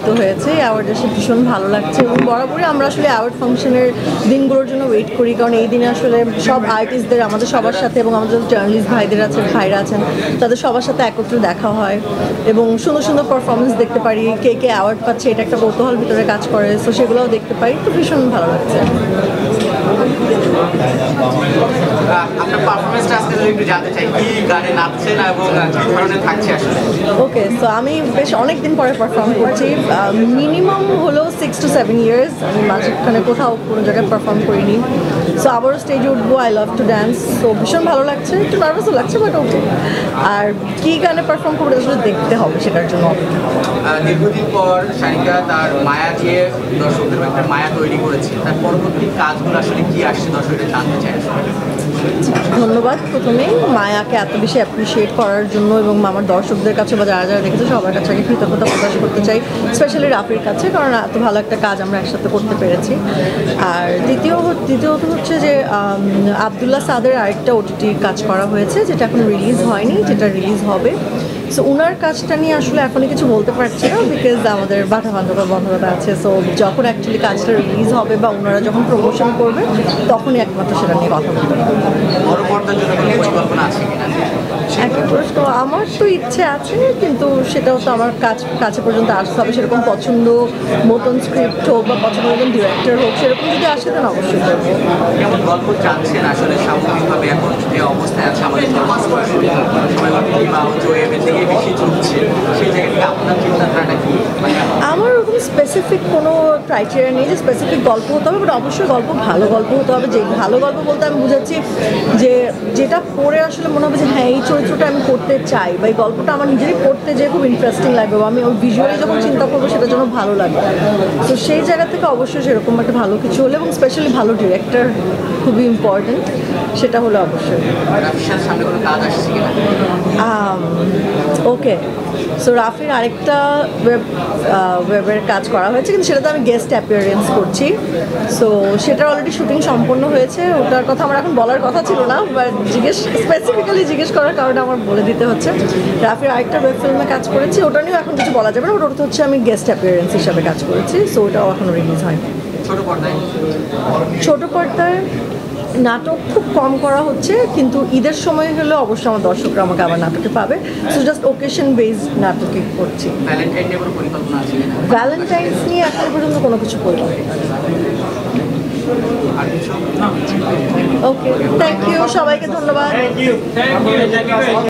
নির্বাচিত হয়েছে। এই অ্যাওয়ার্ড এসে ভীষণ ভালো লাগছে এবং বরাবরই আমরা আসলে অ্যাওয়ার্ড ফাংশনের দিনগুলোর জন্য ওয়েট করি, কারণ এই দিনে আসলে সব আর্টিস্টদের আমাদের সবার সাথে এবং আমাদের জার্নালিস্ট ভাইরা আছেন তাদের সবার সাথে একত্রে দেখা হয় এবং সুন্দর সুন্দর পারফরমেন্স দেখতে পারি। কে কে অ্যাওয়ার্ড পাচ্ছে এটা একটা কৌতূহল ভিতরে কাজ করে, তো সেগুলোও দেখতে পারি, তো ভীষণ ভালো লাগছে। আপনার পারফরমেন্সটা আজকে যদি একটু জানতে চাই, কি গানে নাচছেন এবং কি ধরনের থাকছে আসলে? ওকে, সো আমি বেশ অনেক দিন পরে পারফর্ম করছি, মিনিমাম হলো 6 to 7 ইয়ার্স। আমি মাঝখানে কোথাও কোনো জায়গায় পারফর্ম করিনি, সো আবারও স্টেজে উঠবো। I love to dance, so ভীষণ ভালো লাগছে, একটু নার্ভাসও লাগছে, বাট ওকে। আর কী গানে পারফর্ম করবো আসলে দেখতে হবে, সেটার জন্য দীর্ঘদিন পর সানিকা তার মায়া দিয়ে দর্শকদের একটা মায়া তৈরি করেছে, তার পরবর্তী কাজগুলো আসলে কি আসছে দর্শকদের জানতে চায় আসলে। ধন্যবাদ প্রথমেই মায়াকে এত বেশি অ্যাপ্রিসিয়েট করার জন্য এবং আমার দর্শকদের কাছে বা যারা যারা দেখেছে সবার কাছে আগে কৃতজ্ঞতা প্রকাশ করতে চাই, স্পেশালি রাফির কাছে, কারণ এত ভালো একটা কাজ আমরা একসাথে করতে পেরেছি। আর দ্বিতীয়ত হচ্ছে যে আবদুল্লাহ সাদের আরেকটা ওটিটি কাজ করা হয়েছে, যেটা এখন রিলিজ হয়নি, যেটা রিলিজ হবে। সো ওনার কাজটা নিয়ে আসলে এখনই কিছু বলতে পারছি না, বিকজ আমাদের বন্ধকতা আছে। সো যখন অ্যাকচুয়ালি কাজটা রিলিজ হবে বা ওনারা যখন প্রমোশন করবে তখনই একমাত্র সেটা নিয়ে কথা বলতে হবে। বড় পর্দার জন্য কোনো পরিকল্পনা আছে কিনা? একটা প্রশ্ন, আমার তো ইচ্ছে আছে, কিন্তু সেটাও তো আমার কাছে পর্যন্ত আসতে হবে। সেরকম পছন্দ মতন স্ক্রিপ্ট হোক বা পছন্দ মতন ডিরেক্টর হোক, সেরকম যদি আসে তাহলে অবশ্যই করবো। কেমন গল্প চাচ্ছেন আসলে সামগ্রিকভাবে এখন যে অবস্থায় আছে আমাদের বেশি চলছে, সেই জায়গা থেকে আপনার চিন্তাধারাটা কি? আমার ওরকম স্পেসিফিক কোনো ক্রাইটেরিয়া নেই যে স্পেসিফিক গল্প হতে হবে, বাট অবশ্যই ভালো গল্প হতে হবে। যে ভালো গল্প বলতে আমি বুঝাচ্ছি যে যেটা পড়ে আসলে মনে হবে যে হ্যাঁ এই চরিত্রটা আমি করতে চাই, বা এই গল্পটা আমার নিজেরই পড়তে যেয়ে খুব ইন্টারেস্টিং লাগবে, বা আমি ওই ভিজুয়ালি যখন চিন্তা করবো সেটা যেন ভালো লাগবে। তো সেই জায়গা থেকে অবশ্যই সেরকম একটা ভালো কিছু হলে, এবং স্পেশালি ভালো ডিরেক্টর খুবই ইম্পর্টেন্ট, সেটা হলো অবশ্যই। সামনে কোনো কাজ আসছে কিনা? ওকে, সো রাফির আরেকটা ওয়েবের কাজ করা হয়েছে, কিন্তু সেটাতে আমি গেস্ট অ্যাপিয়ারেন্স করছি। সো সেটার অলরেডি শুটিং সম্পন্ন হয়েছে, ওটার কথা আমার এখন বলার কথা ছিল না, বাট স্পেসিফিক্যালি জিজ্ঞেস করার কারণে আমার বলে দিতে হচ্ছে। রাফির আরেকটা ওয়েব ফিল্মে কাজ করেছি, ওটা নিয়েও এখন কিছু বলা যাবে না, ওটা হচ্ছে আমি গেস্ট অ্যাপিয়ারেন্স হিসাবে কাজ করেছি। সো ওটাও এখনও রিলিজ হয়নি। ছোট পর্দায় নাটক খুব কম করা হচ্ছে, কিন্তু ঈদের সময় হলে অবশ্যই আমার দর্শকরা আমাকে আবার নাটকে পাবে। সো জাস্ট ওকেশন বেসড নাটকে করছি। ভ্যালেন্টাইন্স নিয়ে এখন পর্যন্ত কোনো কিছু পরিকল্পনা। ওকে, থ্যাংক ইউ, সবাইকে ধন্যবাদ।